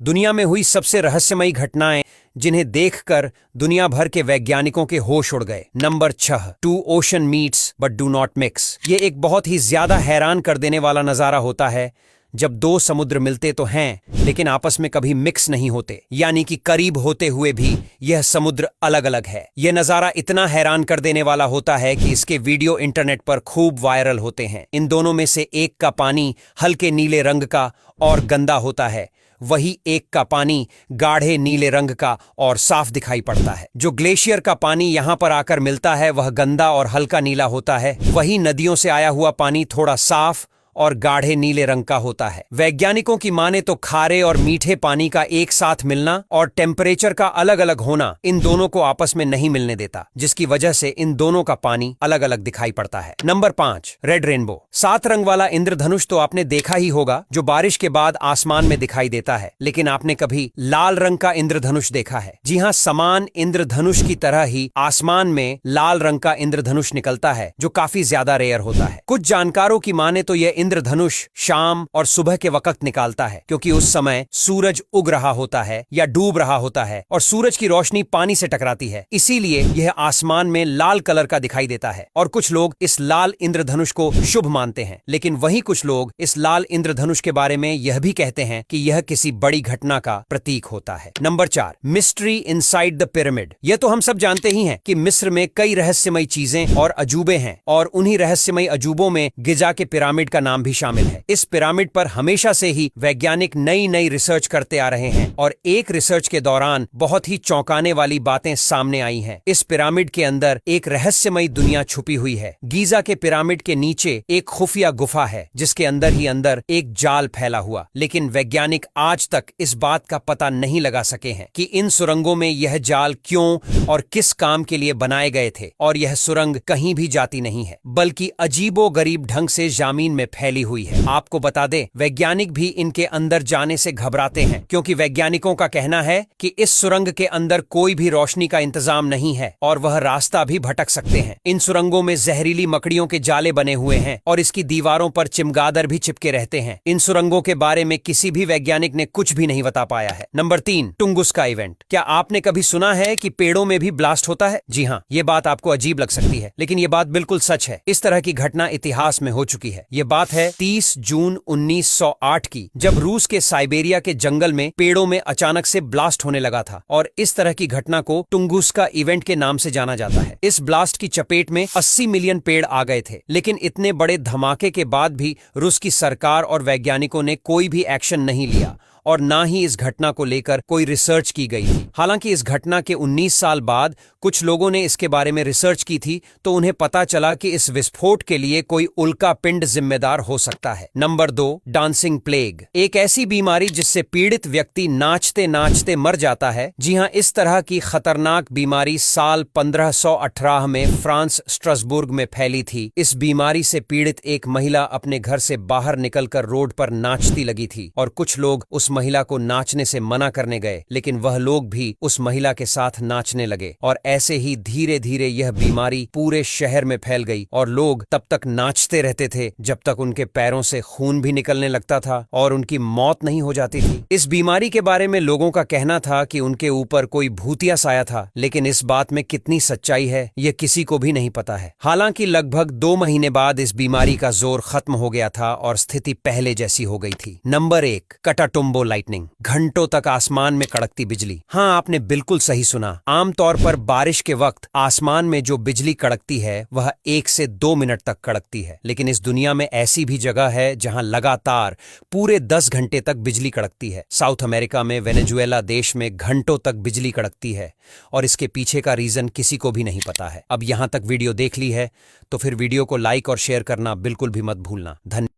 दुनिया में हुई सबसे रहस्यमयी घटनाएं जिन्हें देखकर दुनिया भर के वैज्ञानिकों के होश उड़ गए। Number 6, two ocean meets but do not mix. ये एक बहुत ही ज्यादा हैरान कर देने वाला नजारा होता है जब दो समुद्र मिलते तो हैं लेकिन आपस में कभी मिक्स नहीं होते, यानी कि करीब होते हुए भी यह समुद्र अलग अलग है। यह नजारा इतना हैरान कर देने वाला होता है कि इसके वीडियो इंटरनेट पर खूब वायरल होते हैं। इन दोनों में से एक का पानी हल्के नीले रंग का और गंदा होता है, वही एक का पानी गाढ़े नीले रंग का और साफ दिखाई पड़ता है। जो ग्लेशियर का पानी यहां पर आकर मिलता है वह गंदा और हल्का नीला होता है, वही नदियों से आया हुआ पानी थोड़ा साफ और गाढ़े नीले रंग का होता है। वैज्ञानिकों की माने तो खारे और मीठे पानी का एक साथ मिलना और टेम्परेचर का अलग अलग होना इन दोनों को आपस में नहीं मिलने देता, जिसकी वजह से इन दोनों का पानी अलग अलग दिखाई पड़ता है। Number 5, red rainbow. 7 रंग वाला इंद्रधनुष तो आपने देखा ही होगा, जो बारिश के बाद आसमान में दिखाई देता है, लेकिन आपने कभी लाल रंग का इंद्रधनुष देखा है? जी हाँ, समान इंद्रधनुष की तरह ही आसमान में लाल रंग का इंद्रधनुष निकलता है, जो काफी ज्यादा रेयर होता है। कुछ जानकारों की माने तो यह इंद्रधनुष शाम और सुबह के वक्त निकालता है, क्योंकि उस समय सूरज उग रहा होता है या डूब रहा होता है और सूरज की रोशनी पानी से टकराती है, इसीलिए यह आसमान में लाल कलर का दिखाई देता है। और कुछ लोग इस लाल इंद्रधनुष को शुभ मानते हैं, लेकिन वहीं कुछ लोग इस लाल इंद्रधनुष के बारे में यह भी कहते हैं कि यह किसी बड़ी घटना का प्रतीक होता है। Number 4, mystery inside the pyramid. यह तो हम सब जानते ही हैं कि मिस्र में कई रहस्यमयी चीजें और अजूबे हैं, और उन्हीं रहस्यमयी अजूबों में गिजा के पिरामिड का नाम भी शामिल है। इस पिरामिड पर हमेशा से ही वैज्ञानिक नई नई रिसर्च करते आ रहे हैं, और एक रिसर्च के दौरान बहुत ही चौंकाने वाली बातें सामने आई हैं। इस पिरामिड के अंदर एक रहस्यमयी दुनिया छुपी हुई है। गीजा के पिरामिड के नीचे एक खुफिया गुफा है, जिसके अंदर ही अंदर एक जाल फैला हुआ, लेकिन वैज्ञानिक आज तक इस बात का पता नहीं लगा सके हैं कि इन सुरंगों में यह जाल क्यों और किस काम के लिए बनाए गए थे। और यह सुरंग कहीं भी जाती नहीं है, बल्कि अजीबो गरीब ढंग से जमीन में फैली हुई है। आपको बता दें, वैज्ञानिक भी इनके अंदर जाने से घबराते हैं, क्योंकि वैज्ञानिकों का कहना है कि इस सुरंग के अंदर कोई भी रोशनी का इंतजाम नहीं है और वह रास्ता भी भटक सकते हैं। इन सुरंगों में जहरीली मकड़ियों के जाले बने हुए हैं और इसकी दीवारों पर चिमगादड़ भी चिपके रहते हैं। इन सुरंगों के बारे में किसी भी वैज्ञानिक ने कुछ भी नहीं बता पाया है। Number 3, Tunguska event. क्या आपने कभी सुना है कि पेड़ों में भी ब्लास्ट होता है? जी हाँ, ये बात आपको अजीब लग सकती है, लेकिन ये बात बिल्कुल सच है। इस तरह की घटना इतिहास में हो चुकी है। ये बात है 30 जून 1908 की, जब रूस के साइबेरिया के जंगल में पेड़ों में अचानक से ब्लास्ट होने लगा था, और इस तरह की घटना को टुंगुस्का इवेंट के नाम से जाना जाता है। इस ब्लास्ट की चपेट में 80 मिलियन पेड़ आ गए थे, लेकिन इतने बड़े धमाके के बाद भी रूस की सरकार और वैज्ञानिकों ने कोई भी एक्शन नहीं लिया और ना ही इस घटना को लेकर कोई रिसर्च की गई थी। हालांकि इस घटना के 19 साल बाद कुछ लोगों ने इसके बारे में रिसर्च की थी, तो उन्हें पता चला कि इस विस्फोट के लिए कोई उल्का पिंड जिम्मेदार हो सकता है। Number 2, dancing plague. एक ऐसी बीमारी जिससे पीड़ित व्यक्ति नाचते नाचते मर जाता है। जी हां, इस तरह की खतरनाक बीमारी साल 1518 में फ्रांस स्ट्रासबुर्ग में फैली थी। इस बीमारी से पीड़ित एक महिला अपने घर से बाहर निकलकर रोड पर नाचती लगी थी, और कुछ लोग उस महिला को नाचने से मना करने गए, लेकिन वह लोग भी उस महिला के साथ नाचने लगे, और ऐसे ही धीरे धीरे यह बीमारी पूरे शहर में फैल गई, और लोग तब तक नाचते रहते थे जब तक उनके पैरों से खून भी निकलने लगता था और उनकी मौत नहीं हो जाती थी। इस बीमारी के बारे में लोगों का कहना था कि उनके ऊपर कोई भूतिया साया था, लेकिन इस बात में कितनी सच्चाई है यह किसी को भी नहीं पता है। हालांकि लगभग 2 महीने बाद इस बीमारी का जोर खत्म हो गया था और स्थिति पहले जैसी हो गई थी। Number 1, Catatumbo lightning. घंटों तक आसमान में कड़कती बिजली। हाँ, आपने बिल्कुल सही सुना। आमतौर पर बारिश के वक्त आसमान में जो बिजली कड़कती है वह 1 से 2 मिनट तक कड़कती है, लेकिन इस दुनिया में ऐसी भी जगह है जहां लगातार पूरे 10 घंटे तक बिजली कड़कती है। साउथ अमेरिका में वेनेजुएला देश में घंटों तक बिजली कड़कती है, और इसके पीछे का रीजन किसी को भी नहीं पता है। अब यहां तक वीडियो देख ली है तो फिर वीडियो को लाइक और शेयर करना बिल्कुल भी मत भूलना। धन्यवाद।